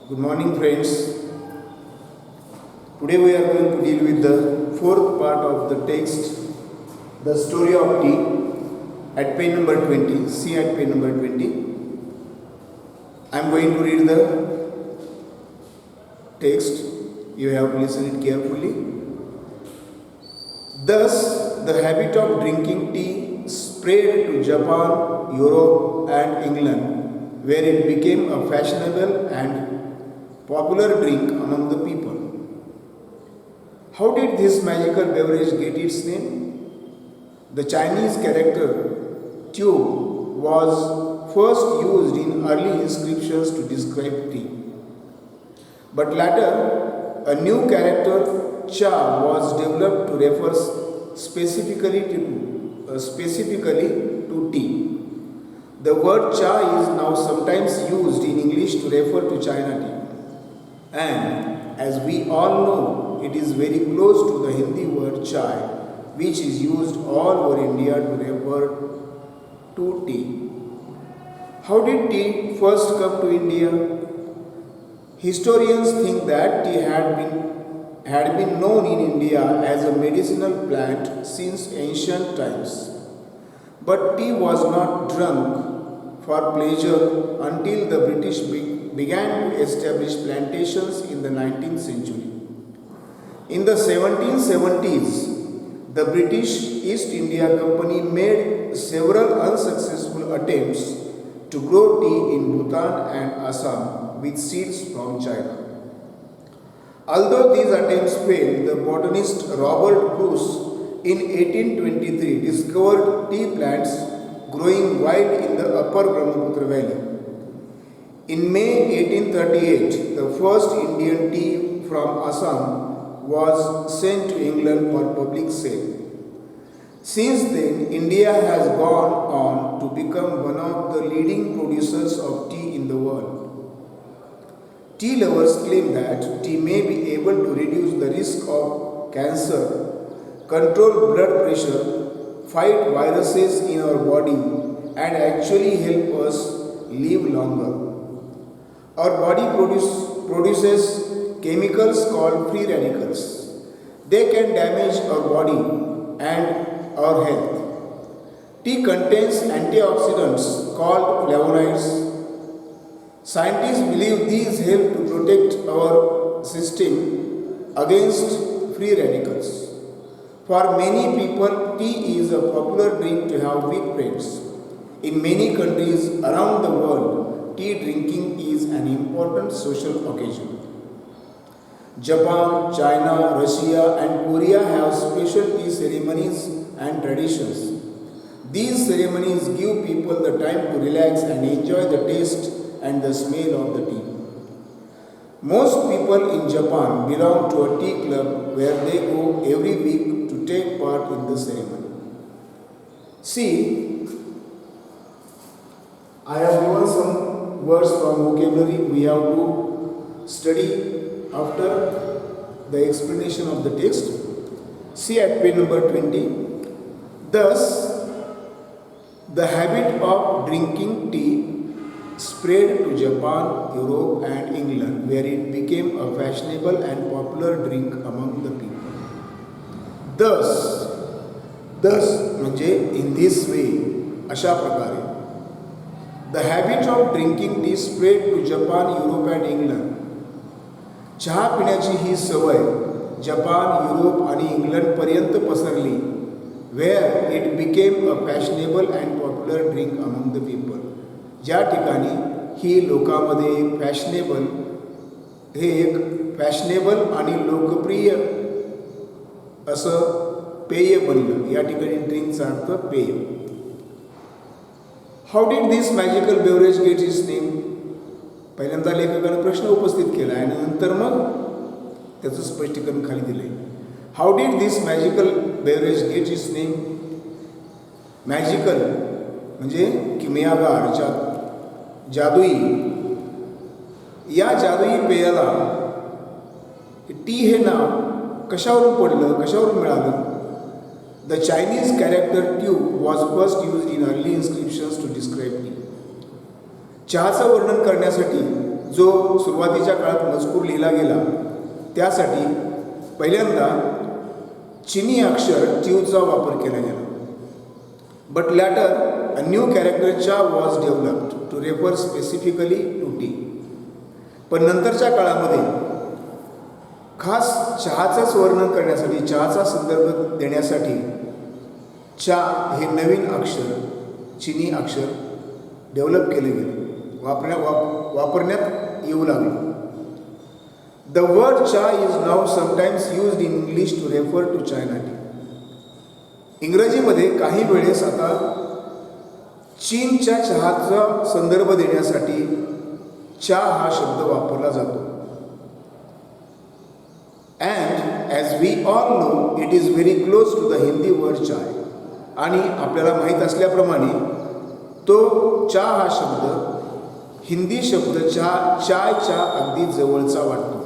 Good morning, friends. Today we are going to deal with the fourth part of the text, the story of tea, at page number 20. See at page number 20. I am going to read the text. You have to listen it carefully. Thus, the habit of drinking tea spread to Japan, Europe, and England, where it became a fashionable and popular drink among the people. How did this magical beverage get its name? The Chinese character tu was first used in early inscriptions to describe tea. But later, a new character cha was developed to refer specifically to tea. The word cha is now sometimes used in English to refer to China tea. And as we all know, it is very close to the Hindi word chai, which is used all over India to refer to tea. How did tea first come to India? Historians think that tea had been known in India as a medicinal plant since ancient times. But tea was not drunk for pleasure until the British began to establish plantations in the 19th century. In the 1770s, the British East India Company made several unsuccessful attempts to grow tea in Bhutan and Assam with seeds from China. Although these attempts failed, the botanist Robert Bruce in 1823 discovered tea plants growing wild in the upper Brahmaputra valley. In May 1838, the first Indian tea from Assam was sent to England for public sale. Since then, India has gone on to become one of the leading producers of tea in the world. Tea lovers claim that tea may be able to reduce the risk of cancer, control blood pressure, fight viruses in our body, and actually help us live longer. Our body produces chemicals called free radicals. They can damage our body and our health. Tea contains antioxidants called flavonoids. Scientists believe these help to protect our system against free radicals. For many people, tea is a popular drink to have with friends. In many countries around the world, tea drinking is an important social occasion. Japan, China, Russia, and Korea have special tea ceremonies and traditions. These ceremonies give people the time to relax and enjoy the taste and the smell of the tea. Most people in Japan belong to a tea club where they go every week to take part in the ceremony. See, I have given some words from vocabulary we have to study after the explanation of the text. See at page number 20. Thus, the habit of drinking tea spread to Japan, Europe, and England, where it became a fashionable and popular drink among the people. Thus म्हणजे in this way, अशा प्रकारे. The habit of drinking tea spread to Japan, Europe, and England. चहा पिण्याची ही सवय Japan, Europe आणि इंग्लंडपर्यंत पसरली, where it became a fashionable and popular drink among the people. ज्या ठिकाणी ही लोकांमध्ये हे एक फॅशनेबल आणि लोकप्रिय असं पेय बनलं. या ठिकाणी ड्रिंकचा अर्थ पेय. How did this magical beverage get its name? पहिल्यांदा लेखकानं प्रश्न उपस्थित केला आणि नंतर मग त्याचं स्पष्टीकरण खाली दिलं आहे. How did this magical beverage get its name? Magical म्हणजे किमयागार, जादुई. या जादुई पेयाला टी हे नाव कशावरून पडलं, कशावरून मिळालं? The Chinese character tu was first used in early inscriptions to describe tea. चहाचं वर्णन करण्यासाठी जो सुरुवातीच्या काळात मजकूर लिहिला गेला त्यासाठी पहिल्यांदा चिनी अक्षर ट्यूचा वापर केला गेला. But later a new character चा was developed to refer specifically to T. पण नंतरच्या काळामध्ये खास चहाचंच वर्णन करण्यासाठी, चहाचा संदर्भ देण्यासाठी चा हे नवीन अक्षर, चिनी अक्षर डेव्हलप केले गेले, वापरण्यात येऊ लागले. द वर्ड चा is now sometimes used in English to refer to China tea. इंग्रजीमध्ये काही वेळेस आता चीनच्या चहाचा संदर्भ देण्यासाठी चहा हा शब्द वापरला जातो. And as we all know it is very close to the Hindi word chai. आणि आपल्याला माहीत असल्याप्रमाणे तो चहा हा शब्द हिंदी शब्द चायच्या अगदी जवळचा वाटतो.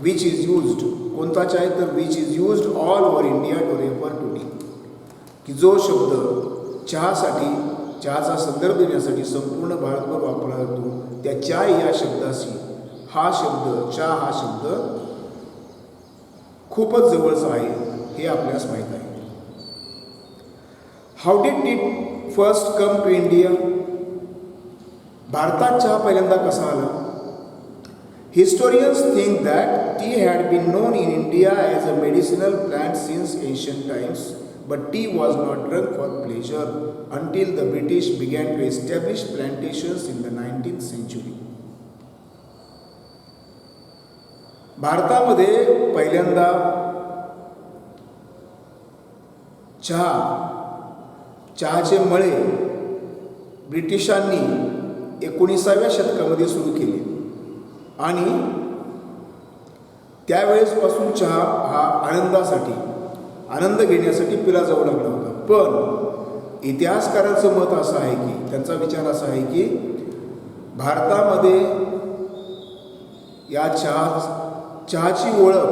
विच इज यूज्ड, कोणता चाय तर which is used all over India to refer to tea. की जो शब्द चहासाठी, चहाचा संदर्भ देण्यासाठी संपूर्ण भारतभर वापरला जातो, त्या चाय या शब्दाशी हा शब्द, चहा हा शब्द खूपच जवळचा आहे हे आपल्यास माहीत आहे. How did it first come to India. भारतात चहा पहिल्यांदा कसा आला. Historians think that tea had been known in India as a medicinal plant since ancient times, but tea was not drunk for pleasure until the British began to establish plantations in the 19th century. भारतामध्ये पहिल्यांदा चहाचे मळे ब्रिटिशांनी 19व्या शतकामध्ये सुरू केले आणि त्यावेळेसपासून चहा हा आनंद घेण्यासाठी पिला जाऊ लागला होता. पण इतिहासकारांचं मत असं आहे की, त्यांचा विचार असा आहे की भारतामध्ये या चहाची ओळख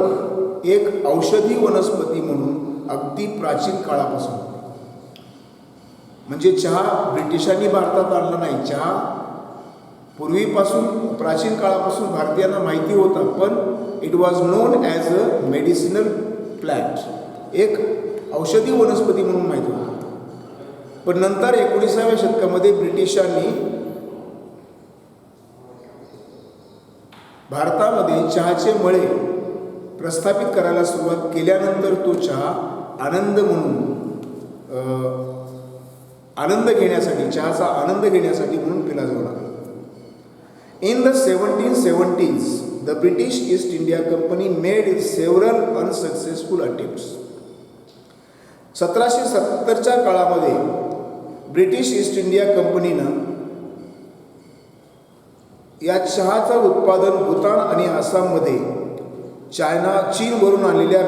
एक औषधी वनस्पती म्हणून अगदी प्राचीन काळापासून, म्हणजे चहा ब्रिटिशांनी भारतात आणला नाही. चहा पूर्वीपासून, प्राचीन काळापासून भारतीयांना माहिती होता, पण it was non as a medicinal plant, एक औषधी वनस्पती म्हणून माहिती होतं. पण नंतर 19व्या शतकामध्ये ब्रिटिशांनी भारतामध्ये चहाचे मळे प्रस्थापित करायला सुरुवात केल्यानंतर तो चहा आनंद घेण्यासाठी, चहाचा आनंद घेण्यासाठी म्हणून पिला जाऊ लागला. In the 1770s the British East India Company made several unsuccessful attempts. 1770च्या काळामध्ये ब्रिटिश ईस्ट इंडिया कंपनीनं या चहाचं उत्पादन भूतान आणि आसाममध्ये चीनवरून आलेल्या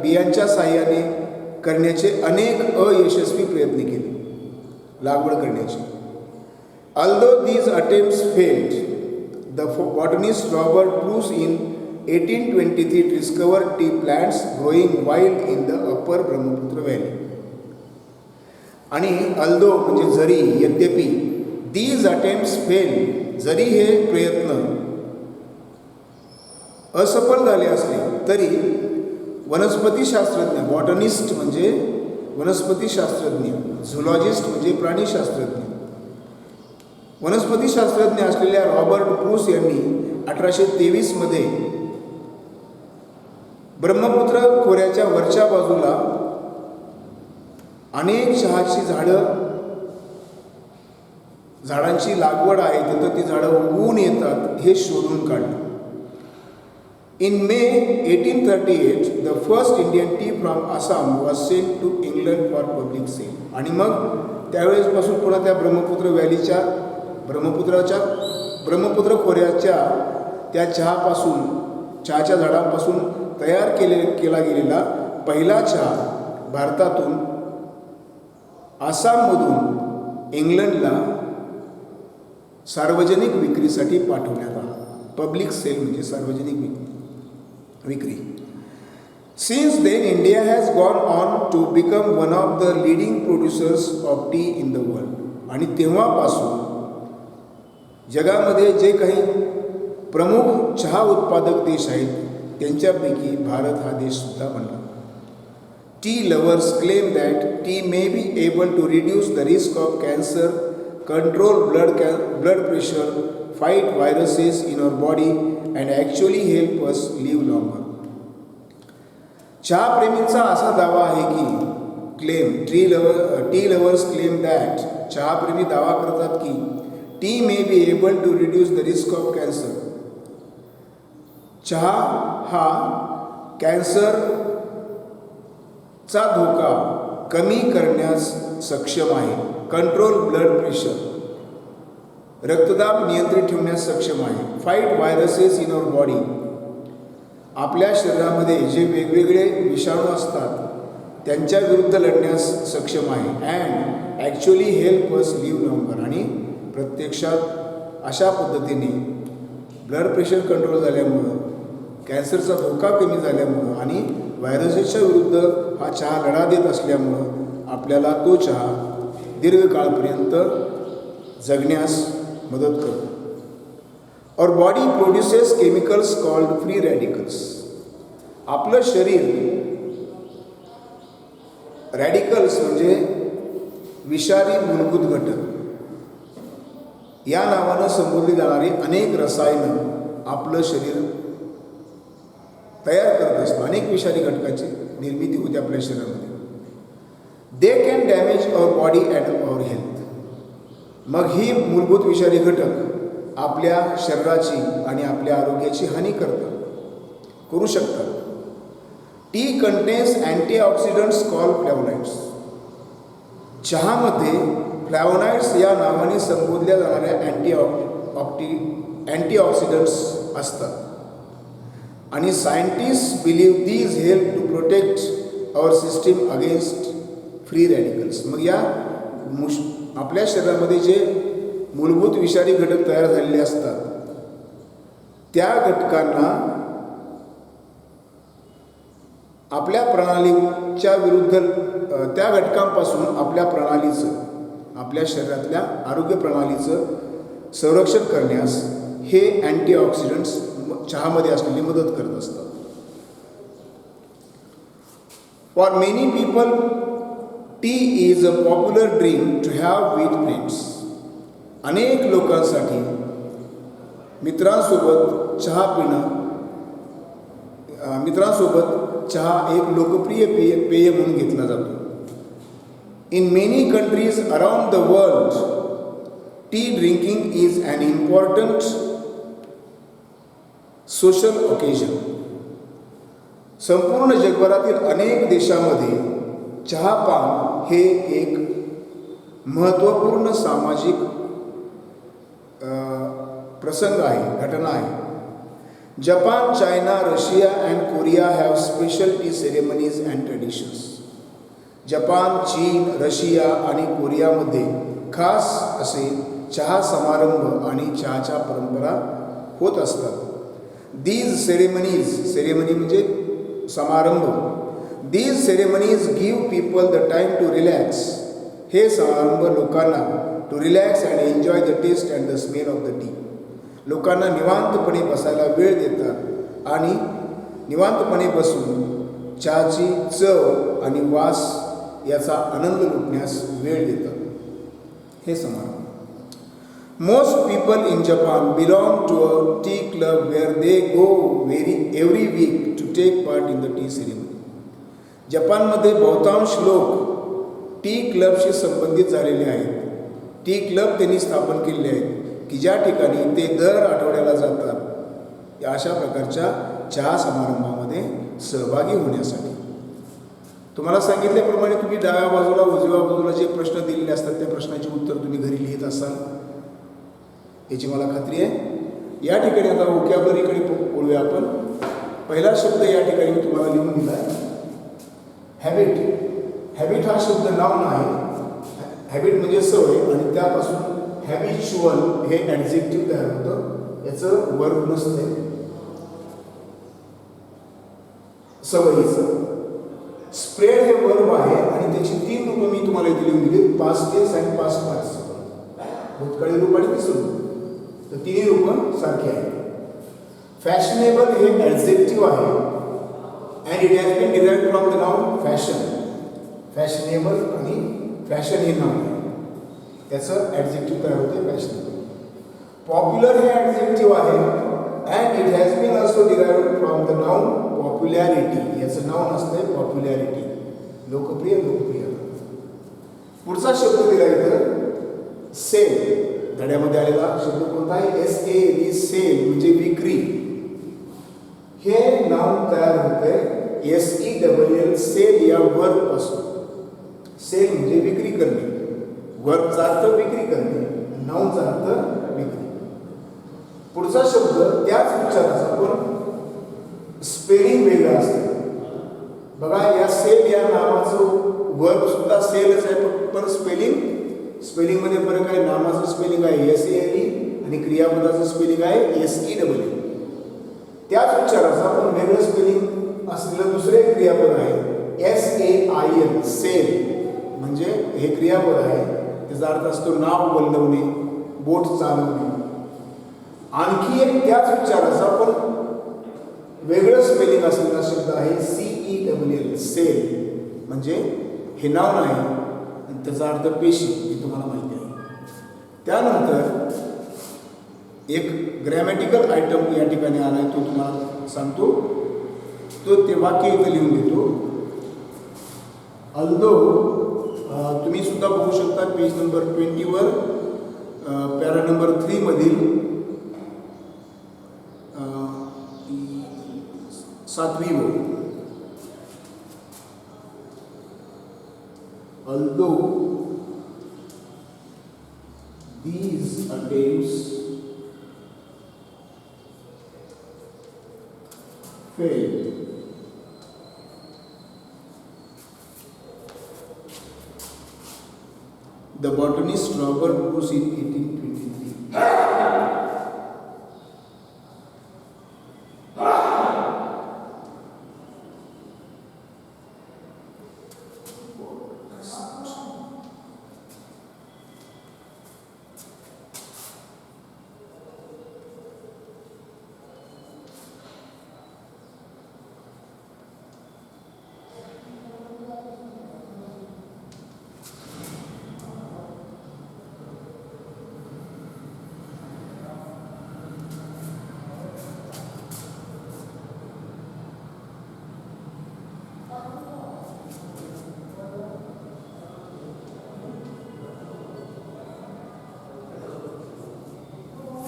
बियांच्या साहाय्याने करण्याचे अनेक अयशस्वी प्रयत्न केले, लागवड करण्याचे. Although these attempts failed, the botanist Robert Bruce in 1823 discovered tea plants growing wild in the upper Brahmaputra valley. आणि although म्हणजे जरी, यद्यपि, these attempts failed, जरी हे प्रयत्न असफल झाले असले तरी वनस्पतीशास्त्रज्ञ, बॉटनिस्ट म्हणजे वनस्पतीशास्त्रज्ञ, झुलॉजिस्ट म्हणजे प्राणीशास्त्रज्ञ, वनस्पतीशास्त्रज्ञ असलेल्या रॉबर्ट ब्रूस यांनी 1823 मध्ये ब्रह्मपुत्र खोऱ्याच्या वरच्या बाजूला अनेक चहाची झाडांची लागवड आहे, तिथं ती झाडं उगवून येतात हे शोधून काढलं. In May 1838, the first Indian tea from Assam was sent to England for public sale. आणि मग त्यावेळेसपासून पुन्हा त्या ब्रह्मपुत्र खोऱ्याच्या त्या चहाच्या झाडांपासून तयार केला गेलेला पहिला चहा भारतातून आसाममधून इंग्लंडला सार्वजनिक विक्रीसाठी पाठवण्यात आला. पब्लिक सेल म्हणजे सार्वजनिक विक्री. Since then, India has gone on to become one of the leading producers of tea in the world. आणि तेव्हापासून जगामध्ये जे काही प्रमुख चहा उत्पादक देश आहेत त्यांच्यापैकी भारत हा देशसुद्धा बनला. Tea lovers claim that tea may be able to reduce the risk of cancer, control blood pressure, fight viruses in our body and actually help us live longer. चहाप्रेमींचा असा दावा आहे की टी लवर्स क्लेम दॅट चहाप्रेमी दावा करतात की tea may be able to reduce the risk of cancer. चहा हा कॅन्सरचा धोका कमी करण्यास सक्षम आहे. कंट्रोल ब्लड प्रेशर, रक्तदाब नियंत्रित ठेवण्यास सक्षम आहे. Fight viruses in our body, आपल्या शरीरामध्ये जे वेगवेगळे विषाणू असतात त्यांच्या विरुद्ध लढण्यास सक्षम आहे. And actually help us live longer, आणि प्रत्यक्षात अशा पद्धतीने ब्लड प्रेशर कंट्रोल झाल्यामुळं, कॅन्सरचा धोका कमी झाल्यामुळं आणि व्हायरसेसच्या विरुद्ध हा चहा लढा देत असल्यामुळं आपल्याला तो चहा दीर्घकाळपर्यंत जगण्यास मदत करतो. और body produces chemicals called free radicals. आपलं शरीर रॅडिकल्स म्हणजे विषारी मूलभूत घटक या नावानं संबोधली जाणारी अनेक रसायनं आपलं शरीर तयार करत असतं. अनेक विषारी घटकाची निर्मिती होते आपल्या शरीरामध्ये. They can damage our body and our health. मग ही मूलभूत विषारी घटक आपल्या शरीराची आणि आपल्या आरोग्याची हानी करू शकतात. Tea contains antioxidants call flavonoids. चहामध्ये फ्लॅवोनाइड्स या नावाने संबोधल्या जाणाऱ्या अँटीऑक्सिडंट्स असतात आणि scientist believe these help to protect our system against free radicals. मग या आपल्या शरीरामध्ये जे मूलभूत विषारी घटक तयार झालेले असतात त्या घटकांना आपल्या प्रणालीच्या विरुद्ध, त्या घटकांपासून आपल्या शरीरातल्या आरोग्य प्रणालीचं संरक्षण करण्यास हे अँटीऑक्सिडंट्स चहामध्ये असलेली मदत करत असतात. For many people tea is a popular drink to have with friends. अनेक लोकांसाठी मित्रांसोबत चहा एक लोकप्रिय पेय म्हणून घेतला जातो. In many countries around the world tea drinking is an important social occasion. संपूर्ण जगभरातील अनेक देशामध्ये चहापान हे एक महत्त्वपूर्ण सामाजिक प्रसंग आहे, घटना आहे. Japan, China, Russia and Korea have special T ceremonies and traditions. Japan, चीन, रशिया आणि कोरियामध्ये खास असे चहा समारंभ आणि चहाच्या परंपरा होत असतात. दीज सेरेमनी म्हणजे समारंभ. These ceremonies give people the time to relax. हे समारंभ लोकांना to relax and enjoy the taste and the smell of the tea. लोकांना निवांतपणे बसायला वेळ देतात आणि निवांतपणे बसून चहाची चव आणि वास याचा आनंद लुटण्यास वेळ देतात. हे समारंभ. Most people in Japan belong to a tea club where they go every week to take part in the tea ceremony. जपानमध्ये बहुतांश लोक टी क्लबशी संबंधित झालेले आहेत. टी क्लब त्यांनी स्थापन केले आहेत की ज्या ठिकाणी ते दर आठवड्याला जातात या अशा प्रकारच्या चहा समारंभामध्ये सहभागी होण्यासाठी. तुम्हाला सांगितल्याप्रमाणे तुम्ही डाव्या बाजूला उजव्या बाजूला जे प्रश्न दिलेले असतात त्या प्रश्नाची उत्तर तुम्ही घरी लिहित असाल याची मला खात्री आहे. या ठिकाणी आता व्होकॅब्युलरीकडे बोलूया आपण. पहिला शब्द या ठिकाणी मी तुम्हाला लिहून दिला आहे हॅबिट. हॅबिट हा शब्द नाउन आहे. हॅबिट म्हणजे सवय आणि त्यापासून हॅबिच्युअल हे ॲडजेक्टिव्ह तयार होतं. याचं वर्ब नसते सवयीचं. स्प्रेड हे वर्ब आहे आणि त्याची 3 रूपं मी तुम्हाला इथे लिहून दिली. पास्ट टेन्स आणि पास्ट पार्टिसिपल. भूतकाळी रूप आणि तिसरं रूप. तर 3 रूपं सारखी आहेत. फॅशनेबल हे ॲडजेक्टिव्ह आहे and it has been derived from the noun fashion. Fashionable आणि फॅशन हे नाव आहे, त्याचं ॲडजेक्टिव्ह काय होते फॅशनेबल. पॉप्युलर हे ॲडजेक्टिव्ह आहे and it has been also derived from the noun popularity. याचं नाव नसतंय पॉप्युलॅरिटी, लोकप्रिय लोकप्रिय. पुढचा शब्द दिला इथं सेल. धड्यामध्ये आलेला शब्द कोणता आहे? SALE, सेल म्हणजे विक्री. हे नाव तयार होते SELL, सेल या वर्ब पासून. सेल म्हणजे विक्री करणे, वर्बचा अर्थ विक्री करणे, नाउनचा अर्थ विक्री. पुढचा शब्द त्याच उच्चाराचा पण स्पेलिंग वेगळा असतं. बघा या सेल या नावाचं वर्ब सुद्धा सेलच आहे, पण स्पेलिंग मध्ये फरक आहे. नामाचं स्पेलिंग आहे SALE आणि क्रियापदाचं स्पेलिंग आहे SELL. त्याच उच्चाराचा पण वेगळं स्पेलिंग असलेलं दुसरे क्रियापद आहे SAIL, सेल म्हणजे हे क्रियापद आहे, त्याचा अर्थ असतो नाव बोलवणे, बोट चालवणे. आणखी एक त्याच उच्चाराचा पण वेगळं स्पेलिंग असलेला शब्द आहे CELL, सेल म्हणजे हे नाव नाही आणि त्याचा अर्थ पेशी, हे तुम्हाला माहिती आहे. त्यानंतर एक ग्रॅमॅटिकल आयटम या ठिकाणी आला आहे, तो तुम्हाला सांगतो. तो ते वाक्य इथं लिहून देतो. अल्दो तुम्ही सुद्धा बघू शकता पेज नंबर 20 वर पॅरा नंबर 3 मधील 7वी ओळ. Although these attempts failed, the botanist Robert Bruce in 1823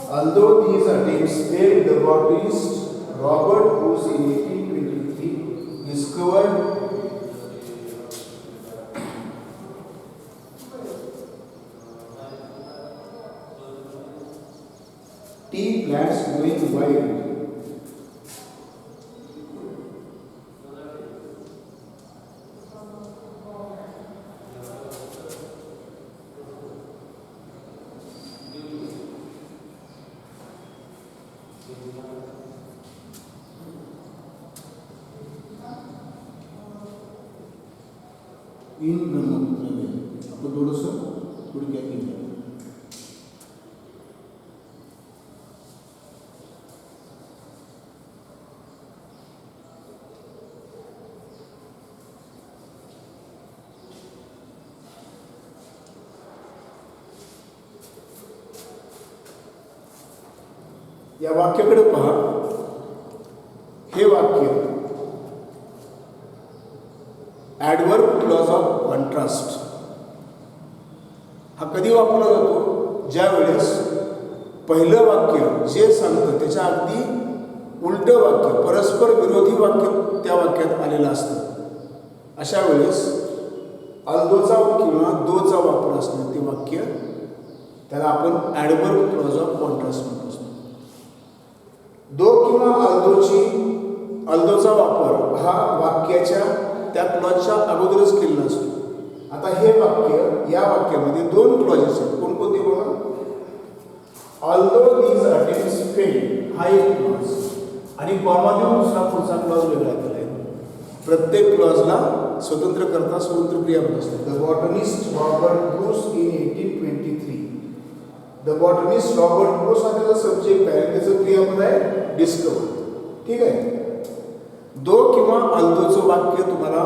Although these attempts failed, the botanist Robert Bruce in 1823 discovered tea plants growing wild. In Brahmaputra आपण थोडंसं थोडक्यात घेऊया. या वाक्याकडे पहा. हे वाक्य ॲडवर्ब क्लॉज ऑफ कॉन्ट्रास्ट हा कधी वापरला जातो? ज्या वेळेस पहिलं वाक्य जे सांगतं त्याच्या अगदी उलटं वाक्य, परस्पर विरोधी वाक्य त्या वाक्यात आलेलं असतं. अशा वेळेस अल्दोचा किंवा दोचा वापर असणं ते वाक्य, त्याला आपण ॲडवर्ब क्लॉज ऑफ कॉन्ट्रास्ट म्हणत असतो. दो किंवा अल्दोचा वापर हा वाक्याच्या त्या क्लॉजच्या अगोदरच केलेला असतो. आता हे वाक्य, या वाक्यामध्ये दोन क्लॉजेस आहेत. कोणकोणते बघा? ऑल्दो दीज अटेम्प्ट्स फेल्ड हा एक क्लॉज आणि कॉमा देऊन दुसरा पुढचा क्लॉज वेगळा केला आहे. प्रत्येक क्लॉजला स्वतंत्र करता स्वतंत्र क्रियापद असते. The botanist Robert Bruce in 1823. The botanist Robert Bruce हा त्याचा सब्जेक्ट आहे, त्याचं क्रियापद आहे डिस्कवर. ठीक आहे. दो किंवा अल्दोचं वाक्य तुम्हाला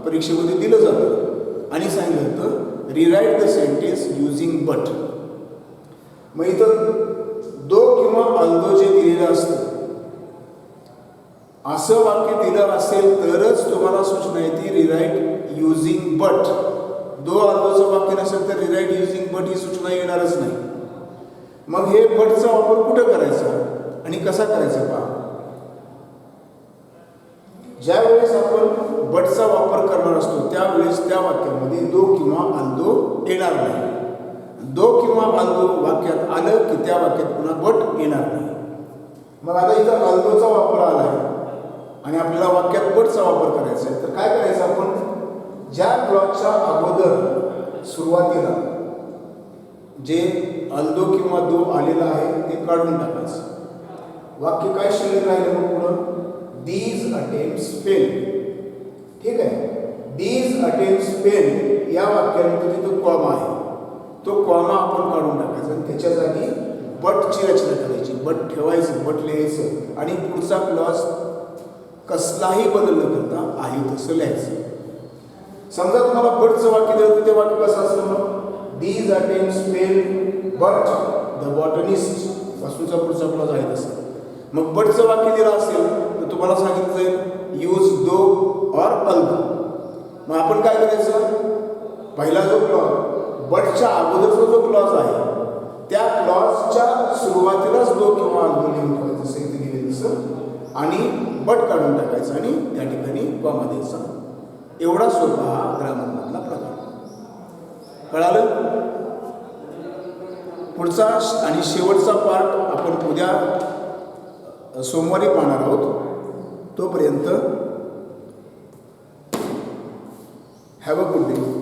परीक्षेमध्ये दिलं जातं आणि सांगितलं होतं rewrite the sentence using but. मग इथं दो किंवा अल्दो जे दिलेलं असतं असं वाक्य दिलं असेल तरच तुम्हाला सूचना येते रिराईट युजिंग बट. दो अल्दोचं वाक्य नसेल तर रिराईट युजिंग बट ही सूचना येणारच नाही. मग हे बटचा वापर कुठं करायचा आणि कसा करायचा पहा. ज्या वेळेस आपण बटचा वापर करणार असतो त्यावेळेस त्या वाक्यामध्ये दो किंवा अल्दो येणार नाही. दो किंवा अल्दो वाक्यात आलं की त्या वाक्यात पुन्हा बट येणार नाही. मग आता इथं अल्दोचा वापर आला आहे आणि आपल्याला वाक्यात बटचा वापर करायचा आहे तर काय करायचं आपण ज्या क्लॉजच्या अगोदर सुरुवातीला जे अल्दो किंवा दो आलेला आहे ते काढून टाकायचं. वाक्य काय शिल्लक राहिलं मग पुढं दीज अटेम्प्ट्स फेल. ठीक आहे. दीज अटेम्प्ट्स फेल या वाक्यानंतर तिथं कॉमा आहे तो कॉमा आपण काढून टाकायचा आणि त्याच्या जागी बटची रचना करायची. बट ठेवायचं बट लिहायचं आणि पुढचा क्लॉज कसलाही बदल न करता आहे तसं लिहायचं. समजा तुम्हाला बटचं वाक्य दिलं तर ते वाक्य कसं असतं मग these attempts fail but the botanist पासूनचा पुढचा क्लॉज आहे तसं. मग बटचं वाक्य दिलं असेल तर तुम्हाला सांगितलं जाईल यूज दो और अल्दो. मग आपण काय करायचं पहिला जो क्लॉज बटच्या अगोदरचा जो क्लॉज आहे त्या क्लॉजच्या सुरुवातीलाच दो किंवा अल्दो लिहून ठेवायचं असं इथे लिहिलेलं दिसतं आणि बट काढून टाकायचं आणि त्या ठिकाणी कॉमा द्यायचा. एवढा सोपा हा ग्रामरमधला प्रकार. कळालं. पुढचा आणि शेवटचा पार्ट आपण उद्या सोमवारी पाहणार आहोत. तोपर्यंत हॅव अ गुड डे.